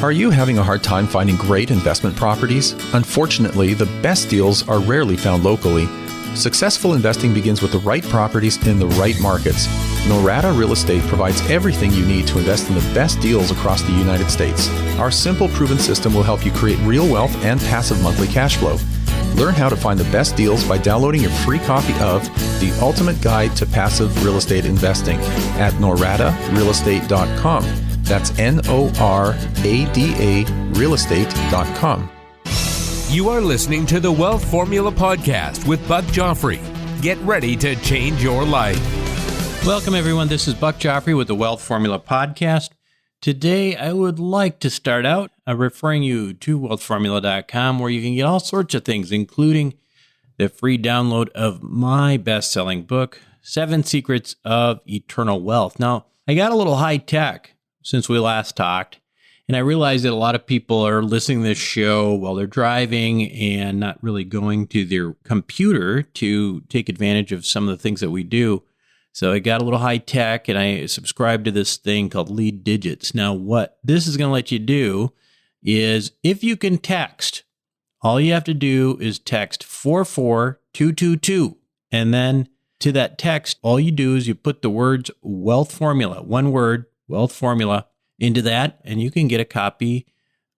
Are you having a hard time finding great investment properties? Unfortunately, the best deals are rarely found locally. Successful investing begins with the right properties in the right markets. Norada Real Estate provides everything you need to invest in the best deals across the United States. Our simple, proven system will help you create real wealth and passive monthly cash flow. Learn how to find the best deals by downloading your free copy of The Ultimate Guide to Passive Real Estate Investing at noradarealestate.com. That's NORADA realestate.com. You are listening to the Wealth Formula Podcast with Buck Joffrey. Get ready to change your life. Welcome, everyone. This is Buck Joffrey with the Wealth Formula Podcast. Today, I would like to start out referring you to wealthformula.com, where you can get all sorts of things, including the free download of my best-selling book, 7 Secrets of Eternal Wealth. Now, I got a little high-tech since we last talked, and I realized that a lot of people are listening to this show while they're driving and not really going to their computer to take advantage of some of the things that we do. So I got a little high tech and I subscribed to this thing called Lead Digits. Now, what this is going to let you do is if you can text, all you have to do is text 44222. And then to that text, all you do is you put the words Wealth Formula, one word, Wealth Formula, into that, and you can get a copy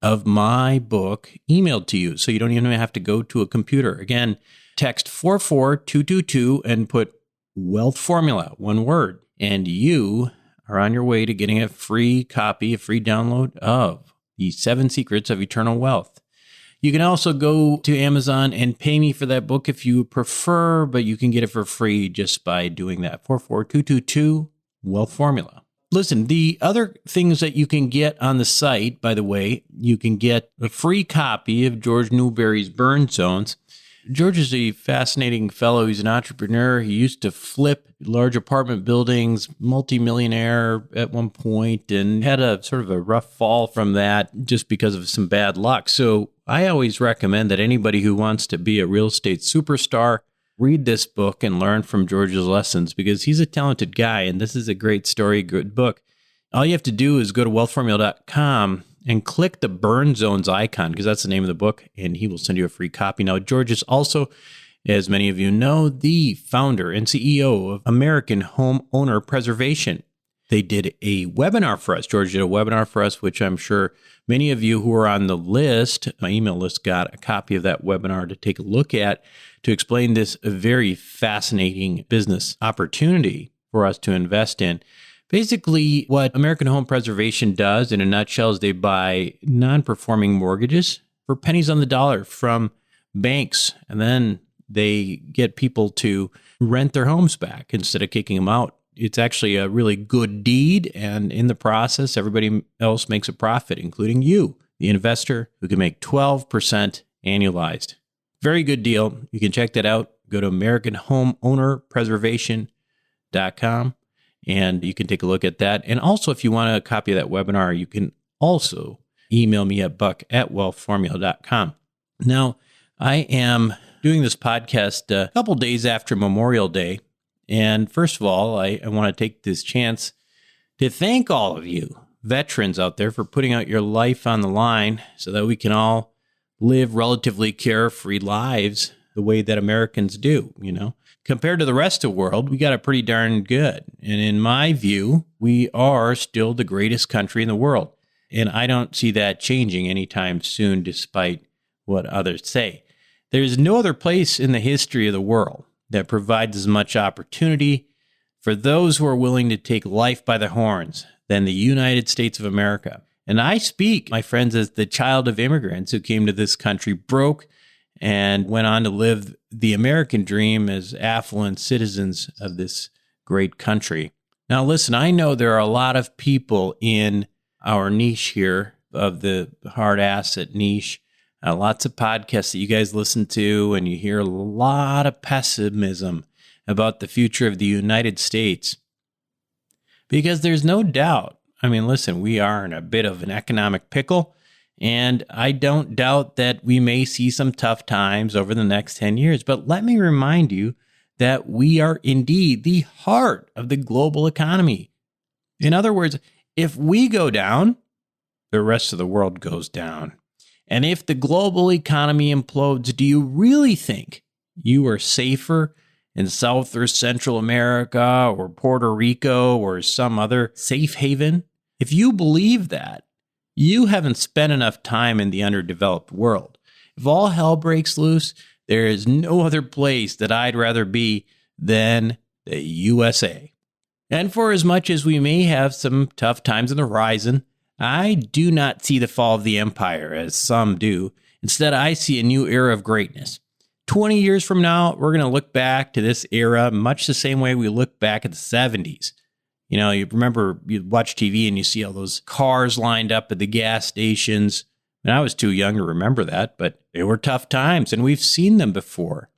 of my book emailed to you. So you don't even have to go to a computer. Again, text 44222 and put Wealth Formula, one word, and you are on your way to getting a free copy, a free download of the 7 Secrets of Eternal Wealth. You can also go to Amazon and pay me for that book if you prefer, but you can get it for free just by doing that. 44222, Wealth Formula. Listen, the other things that you can get on the site, by the way, you can get a free copy of George Newberry's Burn Zones. George is a fascinating fellow. He's an entrepreneur. He used to flip large apartment buildings, multimillionaire at one point, and had a sort of a rough fall from that just because of some bad luck. So I always recommend that anybody who wants to be a real estate superstar read this book and learn from George's lessons, because he's a talented guy, and this is a great story, good book. All you have to do is go to wealthformula.com and click the Burn Zones icon, because that's the name of the book, and he will send you a free copy. Now, George is also, as many of you know, the founder and CEO of American Homeowner Preservation. They did a webinar for us. George did a webinar for us, which I'm sure many of you who are on the list, my email list, got a copy of that webinar to take a look at to explain this very fascinating business opportunity for us to invest in. Basically, what American Home Preservation does in a nutshell is they buy non-performing mortgages for pennies on the dollar from banks, and then they get people to rent their homes back instead of kicking them out. It's actually a really good deed, and in the process, everybody else makes a profit, including you, the investor, who can make 12% annualized. Very good deal. You can check that out. Go to AmericanHomeownerPreservation.com, and you can take a look at that. And also, if you want a copy of that webinar, you can also email me at buck@wealthformula.com. Now, I am doing this podcast a couple days after Memorial Day. And first of all, I want to take this chance to thank all of you veterans out there for putting out your life on the line so that we can all live relatively carefree lives the way that Americans do, you know. Compared to the rest of the world, we got it pretty darn good. And in my view, we are still the greatest country in the world. And I don't see that changing anytime soon, despite what others say. There's no other place in the history of the world that provides as much opportunity for those who are willing to take life by the horns than the United States of America. And I speak, my friends, as the child of immigrants who came to this country broke and went on to live the American dream as affluent citizens of this great country. Now, listen, I know there are a lot of people in our niche here of the hard asset niche, lots of podcasts that you guys listen to, and you hear a lot of pessimism about the future of the United States. Because there's no doubt, I mean, listen, we are in a bit of an economic pickle, and I don't doubt that we may see some tough times over the next 10 years. But let me remind you that we are indeed the heart of the global economy. In other words, if we go down, the rest of the world goes down. And if the global economy implodes, do you really think you are safer in South or Central America or Puerto Rico or some other safe haven? If you believe that, you haven't spent enough time in the underdeveloped world. If all hell breaks loose, there is no other place that I'd rather be than the USA. And for as much as we may have some tough times on the horizon, I do not see the fall of the empire as some do. Instead, I see a new era of greatness. 20 years from now, we're going to look back to this era much the same way we look back at the 70s. You know, you remember you watch TV and you see all those cars lined up at the gas stations. And I was too young to remember that, but they were tough times, and we've seen them before.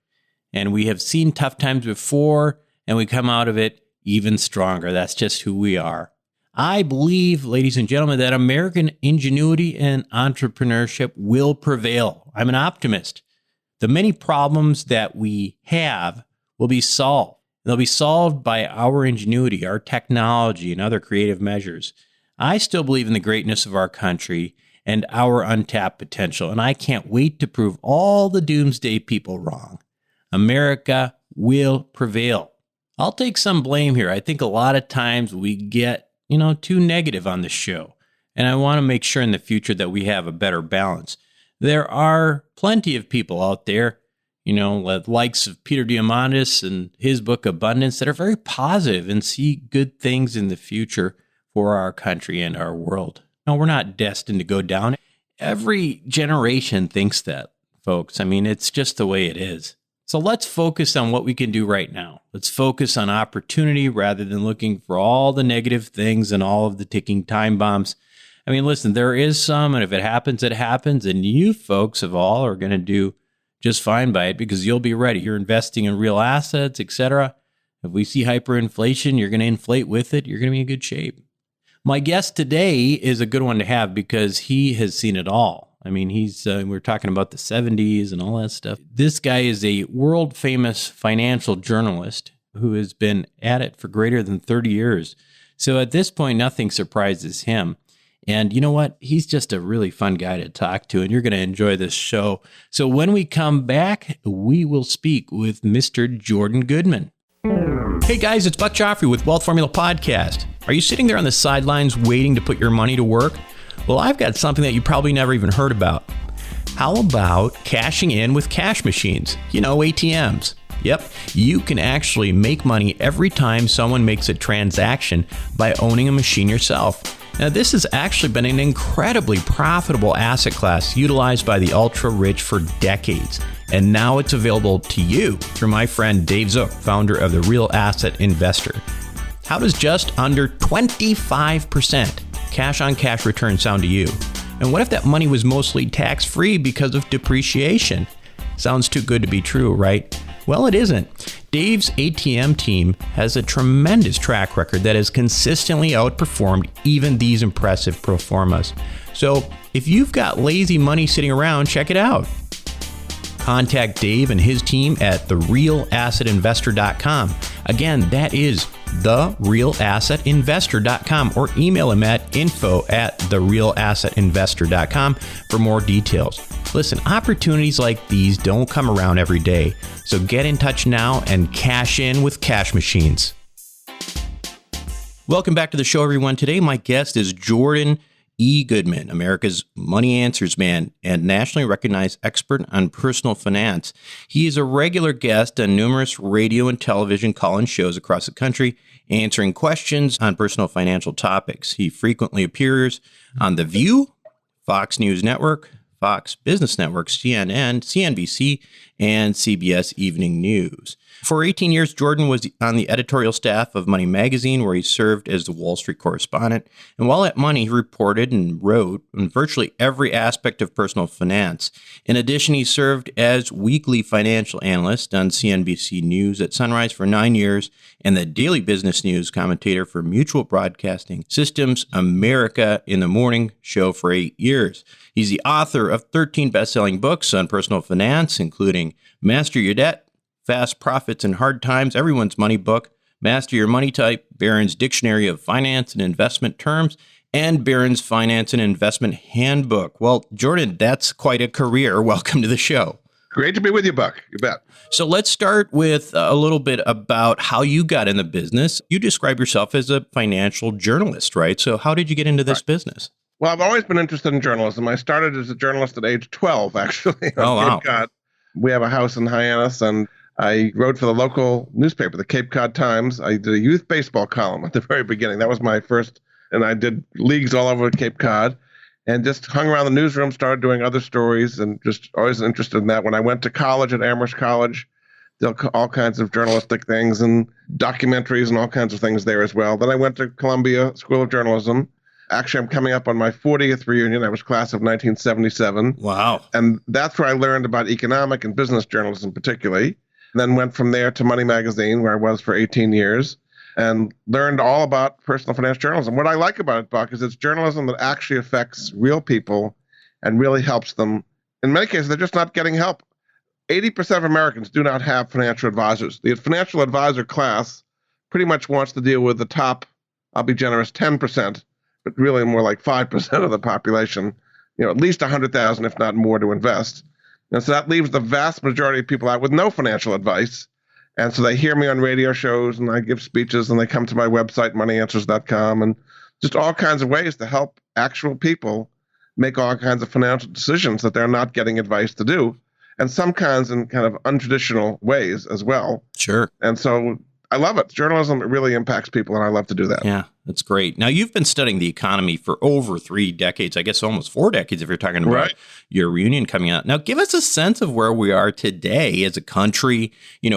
And we have seen tough times before, and we come out of it even stronger. That's just who we are. I believe, ladies and gentlemen, that American ingenuity and entrepreneurship will prevail. I'm an optimist. The many problems that we have will be solved. They'll be solved by our ingenuity, our technology, and other creative measures. I still believe in the greatness of our country and our untapped potential, and I can't wait to prove all the doomsday people wrong. America will prevail. I'll take some blame here. I think a lot of times we get too negative on the show. And I want to make sure in the future that we have a better balance. There are plenty of people out there, the likes of Peter Diamandis and his book Abundance, that are very positive and see good things in the future for our country and our world. No, we're not destined to go down. Every generation thinks that, folks. I mean, it's just the way it is. So let's focus on what we can do right now. Let's focus on opportunity rather than looking for all the negative things and all of the ticking time bombs. I mean, listen, there is some, and if it happens, it happens. And you folks of all are going to do just fine by it because you'll be ready. You're investing in real assets, etc. If we see hyperinflation, you're going to inflate with it. You're going to be in good shape. My guest today is a good one to have because he has seen it all. I mean, we're talking about the 70s and all that stuff. This guy is a world famous financial journalist who has been at it for greater than 30 years. So at this point, nothing surprises him. And you know what? He's just a really fun guy to talk to, and you're going to enjoy this show. So when we come back, we will speak with Mr. Jordan Goodman. Hey guys, it's Buck Joffrey with Wealth Formula Podcast. Are you sitting there on the sidelines waiting to put your money to work? Well, I've got something that you probably never even heard about. How about cashing in with cash machines? ATMs. Yep, you can actually make money every time someone makes a transaction by owning a machine yourself. Now, this has actually been an incredibly profitable asset class utilized by the ultra-rich for decades. And now it's available to you through my friend Dave Zook, founder of the Real Asset Investor. How does just under 25% cash-on-cash return sound to you? And what if that money was mostly tax-free because of depreciation? Sounds too good to be true, right? Well, it isn't. Dave's ATM team has a tremendous track record that has consistently outperformed even these impressive pro formas. So if you've got lazy money sitting around, check it out. Contact Dave and his team at therealassetinvestor.com. Again, that is therealassetinvestor.com, or email him at info@therealassetinvestor.com for more details. Listen, opportunities like these don't come around every day, so get in touch now and cash in with cash machines. Welcome back to the show, everyone. Today, my guest is Jordan E. Goodman, America's money answers man and nationally recognized expert on personal finance. He is a regular guest on numerous radio and television call-in shows across the country, answering questions on personal financial topics. He frequently appears on The View, Fox News Network, Fox Business Network, CNN, CNBC, and CBS Evening News. For 18 years, Jordan was on the editorial staff of Money Magazine, where he served as the Wall Street correspondent. And while at Money, he reported and wrote on virtually every aspect of personal finance. In addition, he served as weekly financial analyst on CNBC News at Sunrise for 9 years and the daily business news commentator for Mutual Broadcasting Systems America in the Morning show for 8 years. He's the author of 13 best-selling books on personal finance, including Master Your Debt, Fast Profits in Hard Times, Everyone's Money Book, Master Your Money Type, Barron's Dictionary of Finance and Investment Terms, and Barron's Finance and Investment Handbook. Well, Jordan, that's quite a career. Welcome to the show. Great to be with you, Buck. You bet. So let's start with a little bit about how you got in the business. You describe yourself as a financial journalist, right? So how did you get into this business? Well, I've always been interested in journalism. I started as a journalist at age 12, actually. Oh, wow. Cape Cod. We have a house in Hyannis, and I wrote for the local newspaper, the Cape Cod Times. I did a youth baseball column at the very beginning. That was my first, and I did leagues all over Cape Cod. And just hung around the newsroom, started doing other stories, and just always interested in that. When I went to college at Amherst College, did all kinds of journalistic things and documentaries and all kinds of things there as well. Then I went to Columbia School of Journalism. Actually, I'm coming up on my 40th reunion. I was class of 1977. Wow. And that's where I learned about economic and business journalism particularly. Then went from there to Money Magazine, where I was for 18 years. And learned all about personal finance journalism. What I like about it, Buck, is it's journalism that actually affects real people and really helps them. In many cases, they're just not getting help. 80% of Americans do not have financial advisors. The financial advisor class pretty much wants to deal with the top, I'll be generous, 10%, but really more like 5% of the population, at least 100,000, if not more, to invest. And so that leaves the vast majority of people out with no financial advice. And so they hear me on radio shows, and I give speeches, and they come to my website, moneyanswers.com, and just all kinds of ways to help actual people make all kinds of financial decisions that they're not getting advice to do, and some kinds in kind of untraditional ways as well. Sure. And so I love it. Journalism really impacts people, and I love to do that. Yeah, that's great. Now, you've been studying the economy for over 3 decades, I guess almost 4 decades if you're talking about your reunion coming out. Now, give us a sense of where we are today as a country,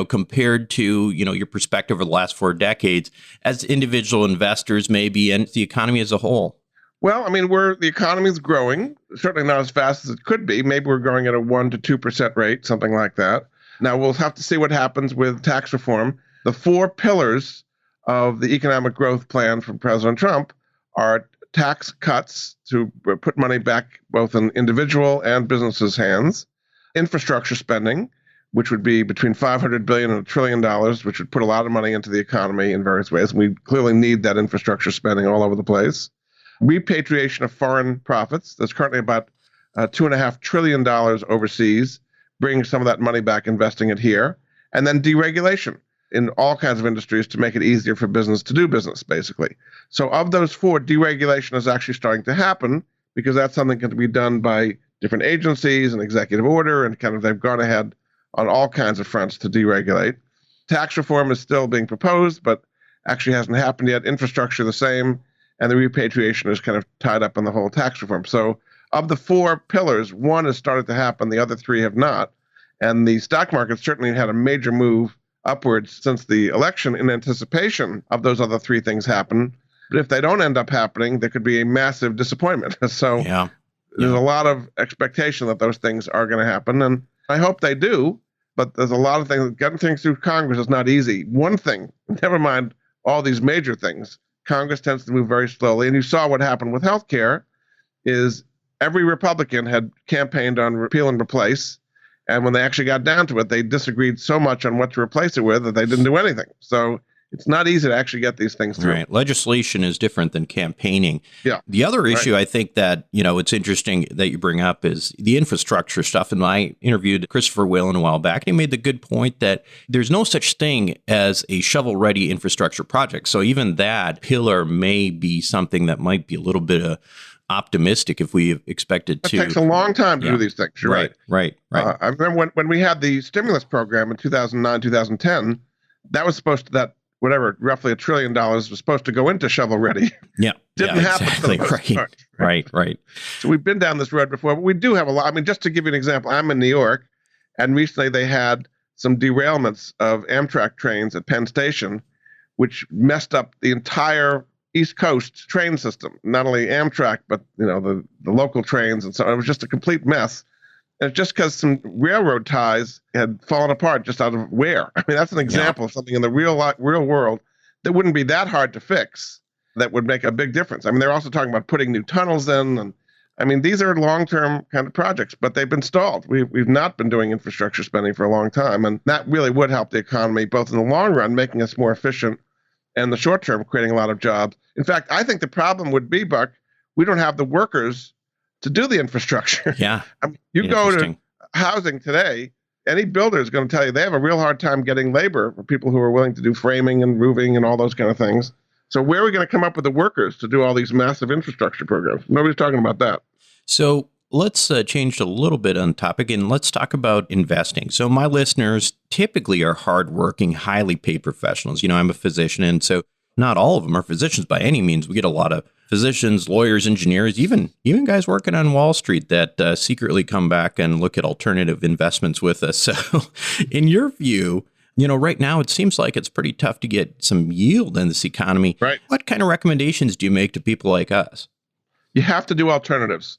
compared to, your perspective over the last 4 decades as individual investors maybe and the economy as a whole. Well, I mean, the economy is growing, certainly not as fast as it could be. Maybe we're growing at a 1 to 2% rate, something like that. Now, we'll have to see what happens with tax reform. The 4 pillars of the economic growth plan from President Trump are tax cuts to put money back both in individual and businesses' hands, infrastructure spending, which would be between $500 billion and $1 trillion, which would put a lot of money into the economy in various ways. We clearly need that infrastructure spending all over the place. Repatriation of foreign profits. There's currently about $2.5 trillion overseas, bringing some of that money back, investing it here. And then deregulation in all kinds of industries to make it easier for business to do business, basically. So of those 4, deregulation is actually starting to happen because that's something that can be done by different agencies and executive order, and kind of they've gone ahead on all kinds of fronts to deregulate. Tax reform is still being proposed, but actually hasn't happened yet. Infrastructure the same, and the repatriation is kind of tied up in the whole tax reform. So of the 4 pillars, 1 has started to happen, the other 3 have not. And the stock market certainly had a major move upwards since the election in anticipation of those other 3 things happen. But if they don't end up happening, there could be a massive disappointment. So there's a lot of expectation that those things are going to happen. And I hope they do, but there's a lot of things. Getting things through Congress is not easy. One thing, never mind all these major things, Congress tends to move very slowly. And you saw what happened with healthcare is every Republican had campaigned on repeal and replace. And when they actually got down to it, they disagreed so much on what to replace it with that they didn't do anything. So it's not easy to actually get these things through. Right. Legislation is different than campaigning. Yeah. The other issue I think that, it's interesting that you bring up is the infrastructure stuff. And I interviewed Christopher Whalen a while back, and he made the good point that there's no such thing as a shovel-ready infrastructure project. So even that pillar may be something that might be a little bit optimistic if we expected to. It takes a long time to do these things. You're right. Right. I remember when we had the stimulus program in 2009, 2010, that was supposed to, roughly $1 trillion was supposed to go into shovel ready. Yeah. Didn't happen. Exactly. Right. So we've been down this road before, but we do have a lot. I mean, just to give you an example, I'm in New York, and recently they had some derailments of Amtrak trains at Penn Station, which messed up the entire East Coast train system, not only Amtrak, but the local trains. And so it was just a complete mess. And it's just because some railroad ties had fallen apart just out of wear. I mean, that's an example of something in the real world that wouldn't be that hard to fix, that would make a big difference. I mean, they're also talking about putting new tunnels in. And I mean, these are long-term kind of projects, but they've been stalled. We've not been doing infrastructure spending for a long time. And that really would help the economy, both in the long run, making us more efficient, and the short term, creating a lot of jobs. In fact, I think the problem would be, Buck, we don't have the workers to do the infrastructure. Yeah. I mean, you go to housing today, any builder is going to tell you they have a real hard time getting labor for people who are willing to do framing and roofing and all those kind of things. So where are we going to come up with the workers to do all these massive infrastructure programs? Nobody's talking about that. So let's change a little bit on topic and let's talk about investing. So my listeners typically are hardworking, highly paid professionals. I'm a physician, and so not all of them are physicians by any means. We get a lot of physicians, lawyers, engineers, even guys working on Wall Street that secretly come back and look at alternative investments with us. So in your view, right now it seems like it's pretty tough to get some yield in this economy. Right. What kind of recommendations do you make to people like us? You have to do alternatives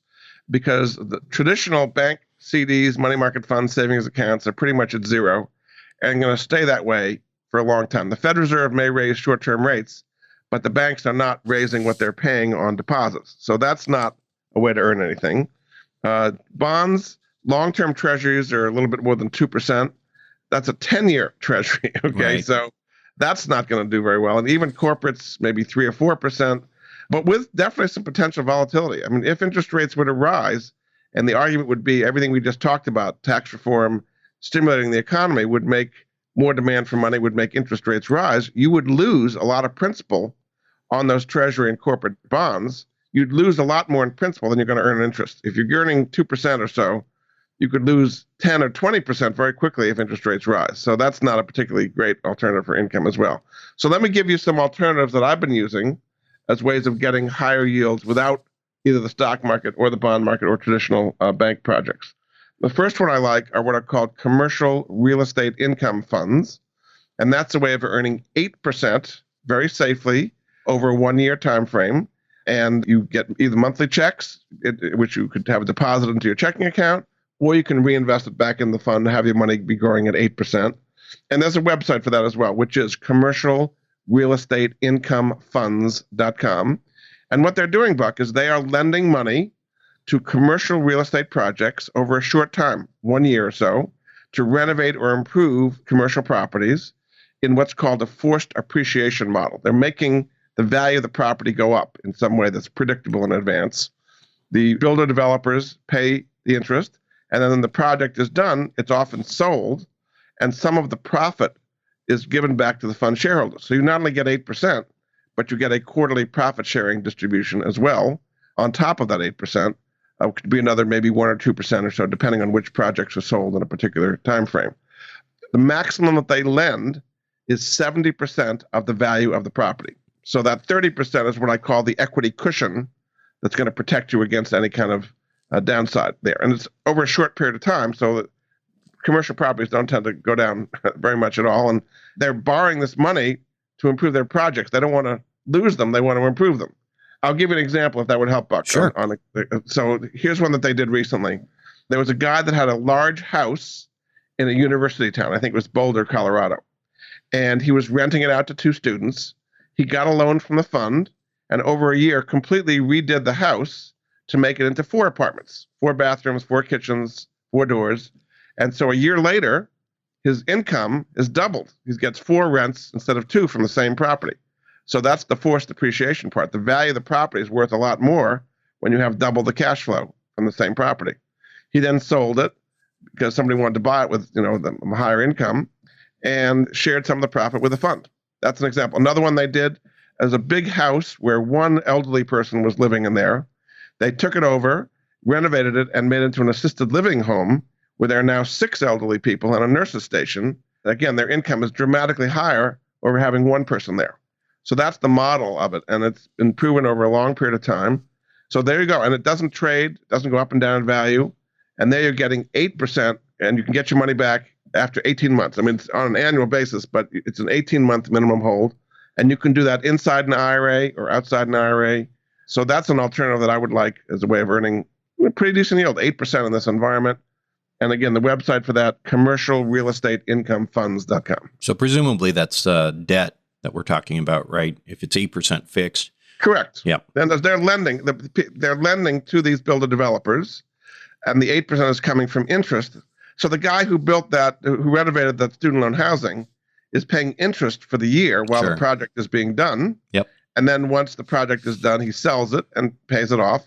because the traditional bank CDs, money market funds, savings accounts are pretty much at zero and going to stay that way for a long time. The Fed Reserve may raise short-term rates, but the banks are not raising what they're paying on deposits. So that's not a way to earn anything. Bonds, long-term treasuries are a little bit more than 2%. That's a 10-year treasury, okay? Right. So that's not going to do very well. And even corporates, maybe 3 or 4%, but with definitely some potential volatility. I mean, if interest rates were to rise, and the argument would be everything we just talked about, tax reform, stimulating the economy, would make more demand for money, would make interest rates rise, you would lose a lot of principal on those treasury and corporate bonds. You'd lose a lot more in principal than you're going to earn in interest. If you're earning 2% or so, you could lose 10 or 20% very quickly if interest rates rise. So that's not a particularly great alternative for income as well. So let me give you some alternatives that I've been using as ways of getting higher yields without either the stock market or the bond market or traditional bank projects. The first one I like are what are called commercial real estate income funds. And that's a way of earning 8% very safely over a 1-year time frame. And you get either monthly checks, which you could have deposited into your checking account, or you can reinvest it back in the fund and have your money be growing at 8%. And there's a website for that as well, which is commercialrealestateincomefunds.com. And what they're doing, Buck, is they are lending money to commercial real estate projects over a short time, 1 year or so, to renovate or improve commercial properties in what's called a forced appreciation model. They're making the value of the property go up in some way that's predictable in advance. The builder developers pay the interest, and then when the project is done, it's often sold, and some of the profit is given back to the fund shareholders. So you not only get 8%, but you get a quarterly profit sharing distribution as well on top of that 8%. Could be another maybe 1 or 2% or so, depending on which projects are sold in a particular time frame. The maximum that they lend is 70% of the value of the property. So that 30% is what I call the equity cushion that's going to protect you against any kind of downside there. And it's over a short period of time, so that commercial properties don't tend to go down very much at all. And they're borrowing this money to improve their projects. They don't want to lose them. They want to improve them. I'll give you an example if that would help, Buck. Sure. So here's one that they did recently. There was a guy that had a large house in a university town. I think it was Boulder, Colorado. And he was renting it out to 2 students. He got a loan from the fund and over a year completely redid the house to make it into 4 apartments, 4 bathrooms, 4 kitchens, 4 doors. And so a year later, his income is doubled. He gets 4 rents instead of 2 from the same property. So that's the forced appreciation part. The value of the property is worth a lot more when you have double the cash flow from the same property. He then sold it because somebody wanted to buy it with the higher income and shared some of the profit with the fund. That's an example. Another one they did is a big house where 1 elderly person was living in there. They took it over, renovated it, and made it into an assisted living home where there are now 6 elderly people and a nurse's station. Again, their income is dramatically higher over having 1 person there. So that's the model of it, and it's been proven over a long period of time. So there you go. And it doesn't trade, doesn't go up and down in value. And there you're getting 8%, and you can get your money back after 18 months. I mean, it's on an annual basis, but it's an 18-month minimum hold. And you can do that inside an IRA or outside an IRA. So that's an alternative that I would like as a way of earning a pretty decent yield, 8% in this environment. And again, the website for that, commercialrealestateincomefunds.com. So presumably that's debt that we're talking about, right? If it's 8% fixed. Correct. Yeah. And they're lending to these builder developers, and the 8% is coming from interest. So the guy who built that, who renovated that student loan housing, is paying interest for the year while the project is being done. Yep. And then once the project is done, he sells it and pays it off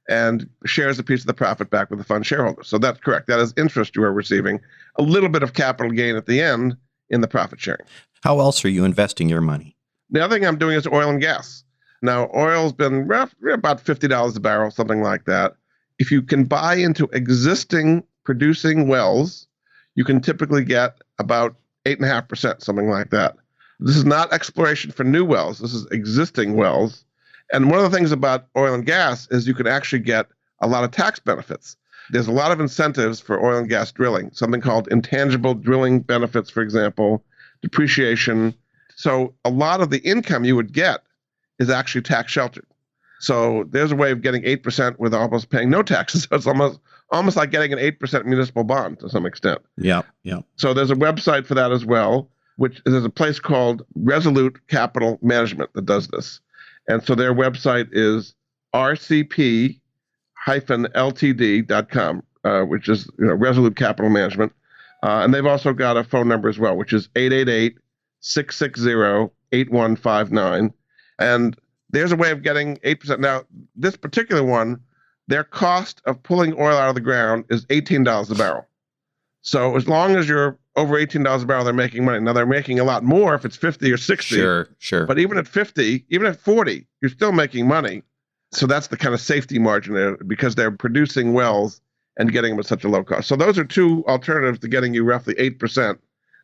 and shares a piece of the profit back with the fund shareholders. So that's correct. That is interest you are receiving. A little bit of capital gain at the end in the profit sharing. How else are you investing your money? The other thing I'm doing is oil and gas. Now, oil's been about $50 a barrel, something like that. If you can buy into existing producing wells, you can typically get about 8.5%, something like that. This is not exploration for new wells. This is existing wells. And one of the things about oil and gas is you can actually get a lot of tax benefits. There's a lot of incentives for oil and gas drilling, something called intangible drilling benefits, for example, depreciation. So a lot of the income you would get is actually tax sheltered. So there's a way of getting 8% with almost paying no taxes. So it's almost like getting an 8% municipal bond to some extent. Yeah. So there's a website for that as well, which there's a place called Resolute Capital Management that does this. And so their website is rcp-ltd.com, which is Resolute Capital Management. And they've also got a phone number as well, which is 888-660-8159. And there's a way of getting 8%. Now, this particular one, their cost of pulling oil out of the ground is $18 a barrel. So as long as you're over $18 a barrel, they're making money. Now, they're making a lot more if it's 50 or 60. Sure. But even at 50, even at 40, you're still making money. So that's the kind of safety margin there because they're producing wells and getting them at such a low cost. So those are two alternatives to getting you roughly 8%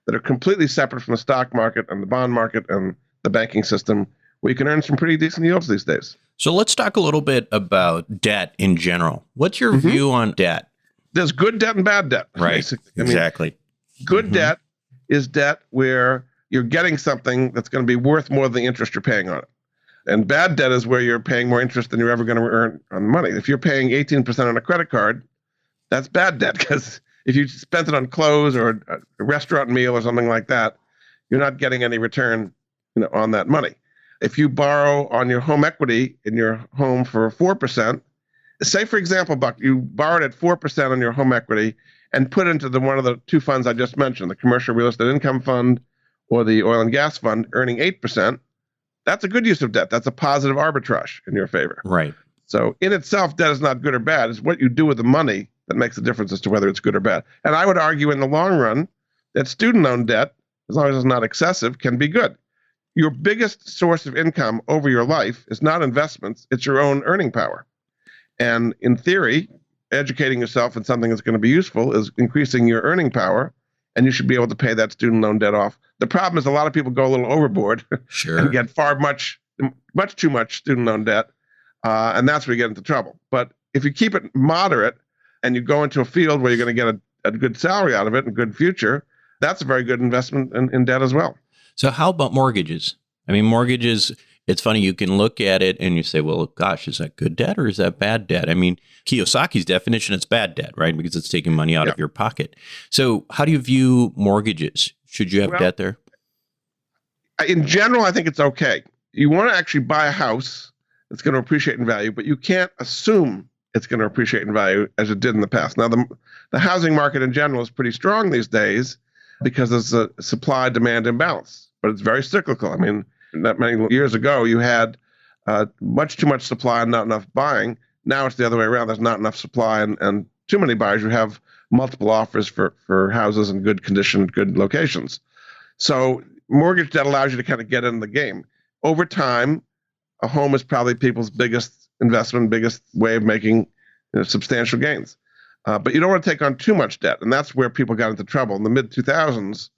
that are completely separate from the stock market and the bond market and the banking system, where you can earn some pretty decent yields these days. So let's talk a little bit about debt in general. What's your view on debt? There's good debt and bad debt. Right, basically. exactly. Good debt is debt where you're getting something that's going to be worth more than the interest you're paying on it. And bad debt is where you're paying more interest than you're ever going to earn on money. If you're paying 18% on a credit card, that's bad debt, because if you spent it on clothes or a restaurant meal or something like that, you're not getting any return on that money. If you borrow on your home equity in your home for 4%, say, for example, Buck, you borrowed at 4% on your home equity and put into one of the two funds I just mentioned, the Commercial Real Estate Income Fund or the Oil and Gas Fund, earning 8%, that's a good use of debt. That's a positive arbitrage in your favor. Right. So in itself, debt is not good or bad. It's what you do with the money that makes the difference as to whether it's good or bad. And I would argue in the long run that student loan debt, as long as it's not excessive, can be good. Your biggest source of income over your life is not investments, it's your own earning power. And in theory, educating yourself in something that's going to be useful is increasing your earning power, and you should be able to pay that student loan debt off. The problem is a lot of people go a little overboard and get much too much student loan debt, and that's where you get into trouble. But if you keep it moderate and you go into a field where you're going to get a good salary out of it and a good future, that's a very good investment in debt as well. So how about mortgages? I mean, mortgages, it's funny, you can look at it and you say, well, gosh, is that good debt or is that bad debt? I mean, Kiyosaki's definition, it's bad debt, right? Because it's taking money out of your pocket. So how do you view mortgages? Should you have debt there? In general, I think it's okay. You want to actually buy a house that's going to appreciate in value, but you can't assume it's going to appreciate in value as it did in the past. Now, the housing market in general is pretty strong these days because there's a supply-demand imbalance. But it's very cyclical. I mean, not many years ago, you had much too much supply and not enough buying. Now it's the other way around. There's not enough supply and too many buyers. You have multiple offers for houses in good condition, good locations. So mortgage debt allows you to kind of get in the game. Over time, a home is probably people's biggest investment, biggest way of making substantial gains. But you don't want to take on too much debt. And that's where people got into trouble. In the mid-2000s,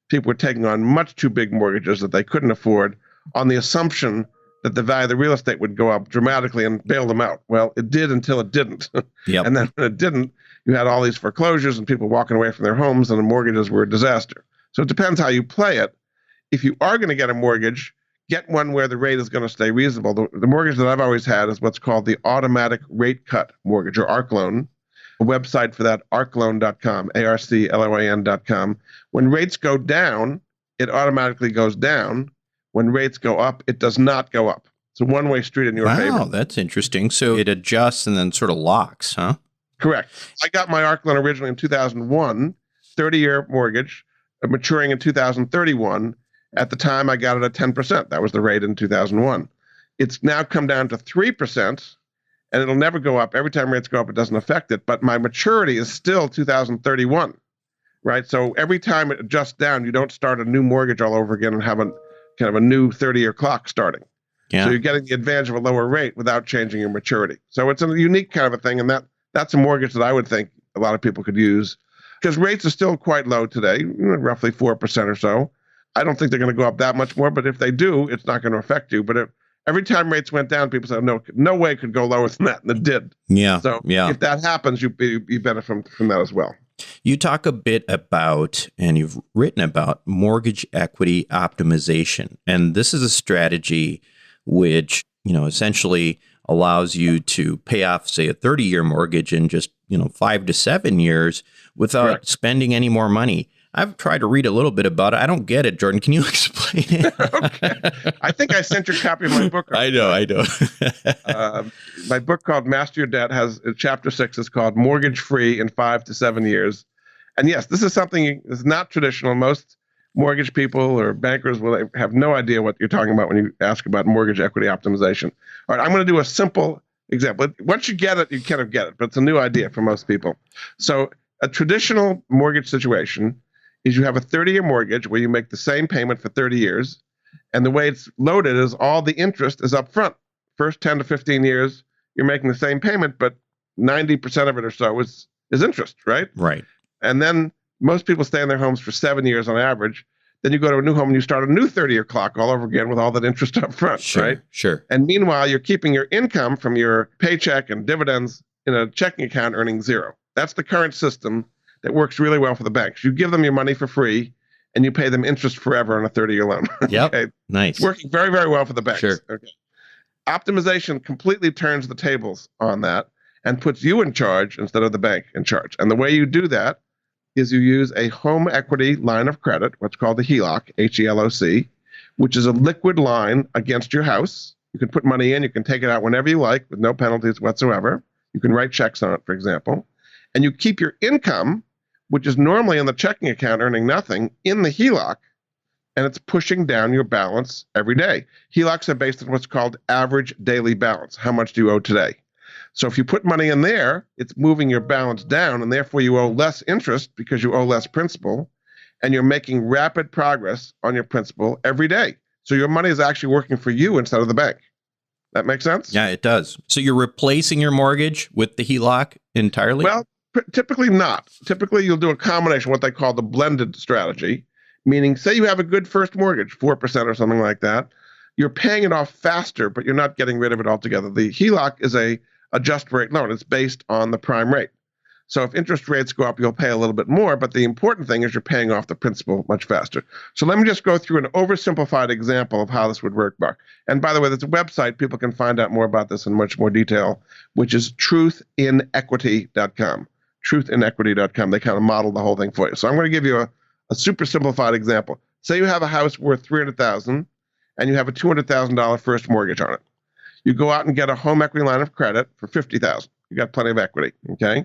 people were taking on much too big mortgages that they couldn't afford on the assumption that the value of the real estate would go up dramatically and bail them out. Well, it did until it didn't. Yep. And then when it didn't, you had all these foreclosures and people walking away from their homes, and the mortgages were a disaster. So it depends how you play it. If you are going to get a mortgage, get one where the rate is going to stay reasonable. The mortgage that I've always had is what's called the automatic rate cut mortgage, or ARC loan. A website for that, arcloan.com, arcloan.com. When rates go down, it automatically goes down. When rates go up, it does not go up. It's a one-way street in your favor. Wow, that's interesting. So it adjusts and then sort of locks, huh? Correct. I got my ARC loan originally in 2001, 30-year mortgage, maturing in 2031. At the time, I got it at 10%. That was the rate in 2001. It's now come down to 3%, and it'll never go up. Every time rates go up, it doesn't affect it. But my maturity is still 2031, right? So every time it adjusts down, you don't start a new mortgage all over again and have a kind of a new 30-year clock starting. Yeah. So you're getting the advantage of a lower rate without changing your maturity. So it's a unique kind of a thing, and that's a mortgage that I would think a lot of people could use because rates are still quite low today, roughly 4% or so. I don't think they're going to go up that much more, but if they do, it's not going to affect you. But every time rates went down, people said, no way it could go lower than that, and it did. Yeah. So if that happens, you benefit from that as well. You talk a bit about, and you've written about, mortgage equity optimization. And this is a strategy which, essentially allows you to pay off, say, a 30-year mortgage in just, 5 to 7 years without Correct. spending any more money. I've tried to read a little bit about it. I don't get it, Jordan. Can you explain it? Okay. I think I sent your copy of my book. I know. My book called Master Your Debt has chapter 6 is called Mortgage Free in 5 to 7 years. And yes, this is something that's not traditional. Most mortgage people or bankers will have no idea what you're talking about when you ask about mortgage equity optimization. All right, I'm going to do a simple example. Once you get it, you kind of get it, but it's a new idea for most people. So a traditional mortgage situation is you have a 30-year mortgage where you make the same payment for 30 years. And the way it's loaded is all the interest is up front. First 10 to 15 years, you're making the same payment, but 90% of it or so is interest, right? Right. And then most people stay in their homes for 7 years on average. Then you go to a new home and you start a new 30-year clock all over again with all that interest up front, right? Sure. And meanwhile, you're keeping your income from your paycheck and dividends in a checking account earning zero. That's the current system that works really well for the banks. You give them your money for free, and you pay them interest forever on a 30-year loan. Yep. Okay? Nice. It's working very, very well for the banks. Sure. Okay. Optimization completely turns the tables on that and puts you in charge instead of the bank in charge. And the way you do that is you use a home equity line of credit, what's called the HELOC, HELOC, which is a liquid line against your house. You can put money in, you can take it out whenever you like with no penalties whatsoever. You can write checks on it, for example. And you keep your income, which is normally in the checking account earning nothing, in the HELOC, and it's pushing down your balance every day. HELOCs are based on what's called average daily balance. How much do you owe today? So if you put money in there, it's moving your balance down, and therefore you owe less interest because you owe less principal, and you're making rapid progress on your principal every day. So your money is actually working for you instead of the bank. That makes sense? Yeah, it does. So you're replacing your mortgage with the HELOC entirely? Well, typically not. Typically, you'll do a combination, what they call the blended strategy, meaning say you have a good first mortgage, 4% or something like that. You're paying it off faster, but you're not getting rid of it altogether. The HELOC is a adjust rate loan. It's based on the prime rate. So if interest rates go up, you'll pay a little bit more, but the important thing is you're paying off the principal much faster. So let me just go through an oversimplified example of how this would work, Buck. And by the way, there's a website. People can find out more about this in much more detail, which is truthinequity.com. Truthinequity.com. They kind of model the whole thing for you. So I'm going to give you a super simplified example. Say you have a house worth $300,000 and you have a $200,000 first mortgage on it. You go out and get a home equity line of credit for $50,000. You got plenty of equity, okay?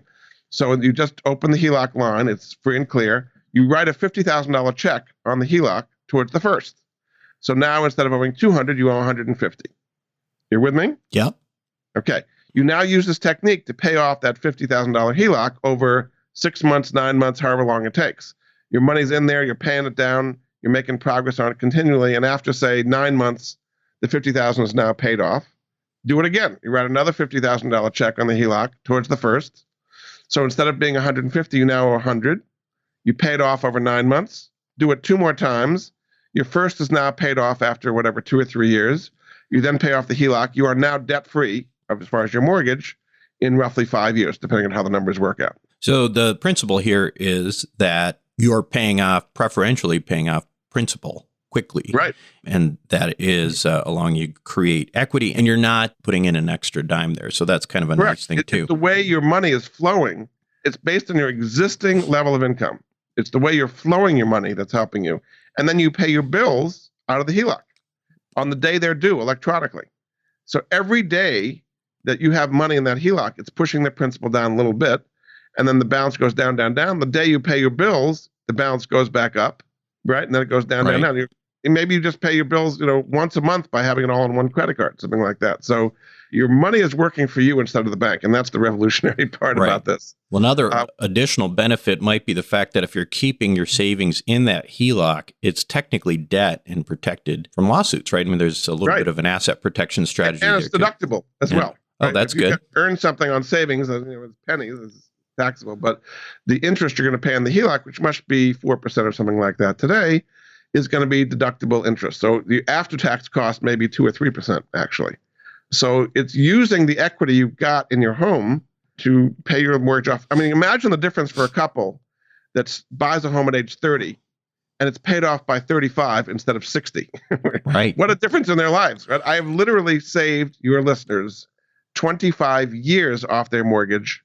So you just open the HELOC line. It's free and clear. You write a $50,000 check on the HELOC towards the first. So now instead of owing $200, you owe $150. You're with me? Yep. Okay. You now use this technique to pay off that $50,000 HELOC over 6 months, 9 months, however long it takes. Your money's in there. You're paying it down. You're making progress on it continually. And after, say, 9 months, the $50,000 is now paid off. Do it again. You write another $50,000 check on the HELOC towards the first. So instead of being $150, you now owe $100. You pay it off over 9 months. Do it 2 more times. Your first is now paid off after whatever 2 or 3 years. You then pay off the HELOC. You are now debt-free as far as your mortgage in roughly 5 years, depending on how the numbers work out. So the principle here is that you're preferentially paying off principal quickly. Right. And that is allowing you to create equity, and you're not putting in an extra dime there. So that's kind of a nice thing too. It's the way your money is flowing. It's based on your existing level of income. It's the way you're flowing your money that's helping you. And then you pay your bills out of the HELOC on the day they're due electronically. So every day that you have money in that HELOC, it's pushing the principal down a little bit. And then the balance goes down, down, down. The day you pay your bills, the balance goes back up, right? And then it goes down, down, down. maybe you just pay your bills, once a month by having it all on one credit card, something like that. So your money is working for you instead of the bank. And that's the revolutionary part about this. Well, another additional benefit might be the fact that if you're keeping your savings in that HELOC, it's technically debt and protected from lawsuits, right? I mean, there's a little bit of an asset protection strategy. And it's deductible as well. Oh, right? that's good. Earn something on savings, it's pennies, it's taxable. But the interest you're going to pay on the HELOC, which must be 4% or something like that today, is going to be deductible interest. So the after-tax cost may be 2 or 3%, actually. So it's using the equity you've got in your home to pay your mortgage off. I mean, imagine the difference for a couple that buys a home at age 30 and it's paid off by 35 instead of 60. Right. What a difference in their lives, right? I have literally saved your listeners 25 years off their mortgage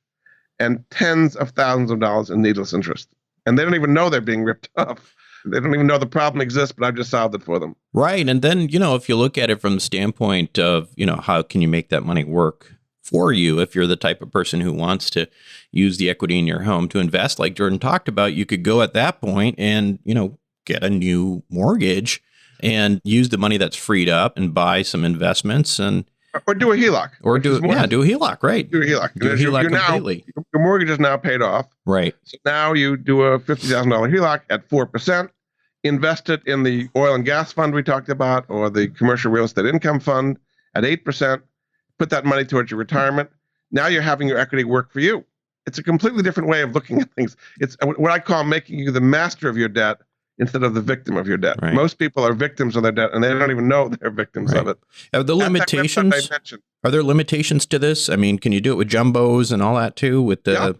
and tens of thousands of dollars in needless interest. And they don't even know they're being ripped off. They don't even know the problem exists, but I've just solved it for them. Right. And then, if you look at it from the standpoint of, how can you make that money work for you? If you're the type of person who wants to use the equity in your home to invest, like Jordan talked about, you could go at that point and, get a new mortgage and use the money that's freed up and buy some investments or do a HELOC. Or do a HELOC, right. Do a HELOC. Do a HELOC completely. Your mortgage is now paid off. Right. So now you do a $50,000 HELOC at 4%, invest it in the oil and gas fund we talked about, or the commercial real estate income fund at 8%, put that money towards your retirement. Now you're having your equity work for you. It's a completely different way of looking at things. It's what I call making you the master of your debt instead of the victim of your debt. Right. Most people are victims of their debt, and they don't even know they're victims of it. Are there limitations? Are there limitations to this? I mean, can you do it with jumbos and all that too? With the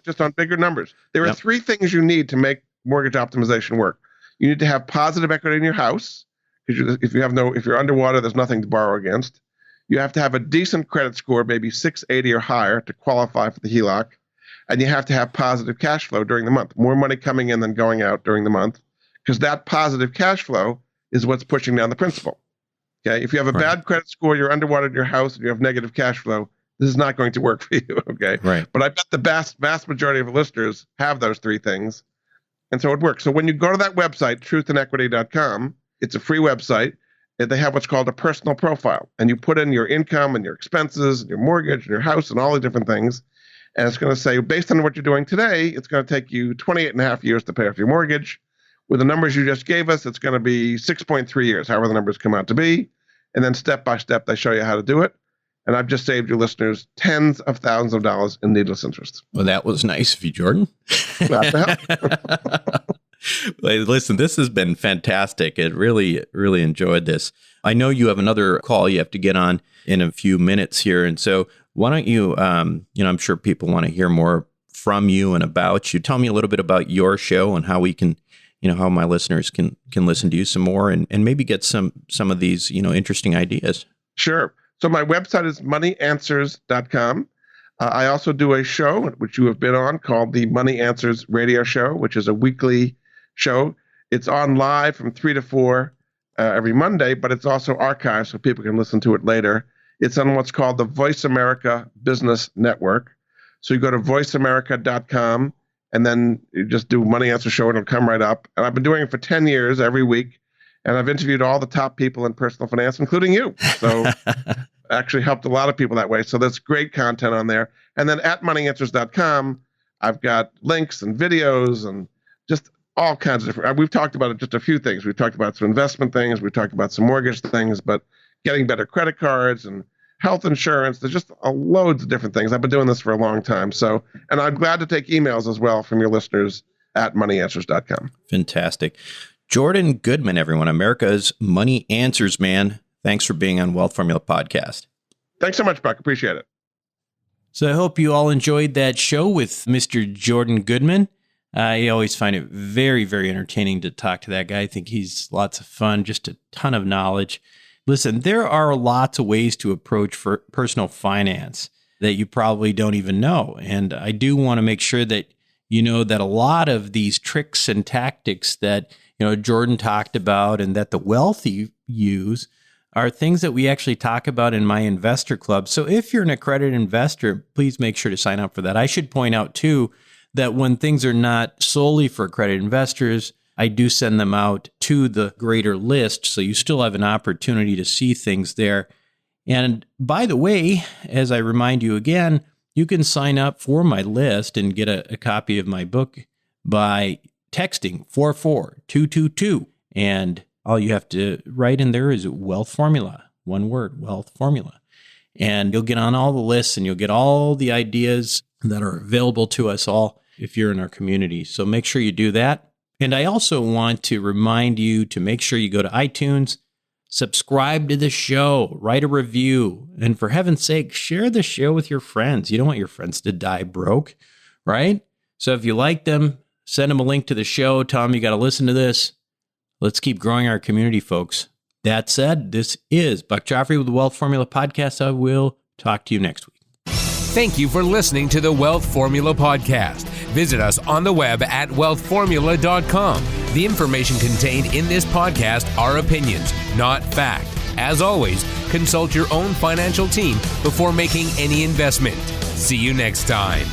just on bigger numbers. There are 3 things you need to make mortgage optimization work. You need to have positive equity in your house, because if you're underwater, there's nothing to borrow against. You have to have a decent credit score, maybe 680 or higher, to qualify for the HELOC, and you have to have positive cash flow during the month. More money coming in than going out during the month, because that positive cash flow is what's pushing down the principal. Okay, if you have a bad credit score, you're underwater in your house, and you have negative cash flow, this is not going to work for you. Okay, right. But I bet the vast majority of listeners have those 3 things. And so it works. So when you go to that website, truthandequity.com, it's a free website. They have what's called a personal profile. And you put in your income and your expenses and your mortgage and your house and all the different things. And it's going to say, based on what you're doing today, it's going to take you 28 and a half years to pay off your mortgage. With the numbers you just gave us, it's going to be 6.3 years, however the numbers come out to be. And then step by step, they show you how to do it. And I've just saved your listeners tens of thousands of dollars in needless interest. Well, that was nice of you, Jordan. Glad to help. Listen, this has been fantastic. I really, really enjoyed this. I know you have another call you have to get on in a few minutes here. And so why don't you, I'm sure people want to hear more from you and about you. Tell me a little bit about your show and how we can, how my listeners can listen to you some more and maybe get some of these, interesting ideas. Sure. So my website is moneyanswers.com. I also do a show, which you have been on, called the Money Answers Radio Show, which is a weekly show. It's on live from 3 to 4 every Monday, but it's also archived so people can listen to it later. It's on what's called the Voice America Business Network. So you go to voiceamerica.com and then you just do Money Answer Show and it'll come right up. And I've been doing it for 10 years every week. And I've interviewed all the top people in personal finance, including you. So actually helped a lot of people that way. So there's great content on there. And then at moneyanswers.com, I've got links and videos and just all kinds of different. We've talked about just a few things. We've talked about some investment things. We've talked about some mortgage things, but getting better credit cards and health insurance. There's just loads of different things. I've been doing this for a long time. So, and I'm glad to take emails as well from your listeners at moneyanswers.com. Fantastic. Jordan Goodman, everyone, America's Money Answers man. Thanks for being on Wealth Formula Podcast. Thanks so much, Buck. Appreciate it. So I hope you all enjoyed that show with Mr. Jordan Goodman. I always find it very, very entertaining to talk to that guy. I think he's lots of fun, just a ton of knowledge. Listen, there are lots of ways to approach for personal finance that you probably don't even know. And I do want to make sure that you know that a lot of these tricks and tactics that Jordan talked about and that the wealthy use are things that we actually talk about in my investor club. So if you're an accredited investor, please make sure to sign up for that. I should point out too that when things are not solely for accredited investors, I do send them out to the greater list, so you still have an opportunity to see things there. And by the way, as I remind you again, you can sign up for my list and get a copy of my book by texting 44222. And all you have to write in there is wealth formula, one word, wealth formula. And you'll get on all the lists and you'll get all the ideas that are available to us all if you're in our community. So make sure you do that. And I also want to remind you to make sure you go to iTunes, subscribe to the show, write a review, and for heaven's sake, share the show with your friends. You don't want your friends to die broke, right? So if you like them, send them a link to the show. Tell them you got to listen to this. Let's keep growing our community, folks. That said, this is Buck Joffrey with the Wealth Formula Podcast. I will talk to you next week. Thank you for listening to the Wealth Formula Podcast. Visit us on the web at wealthformula.com. The information contained in this podcast are opinions, not fact. As always, consult your own financial team before making any investment. See you next time.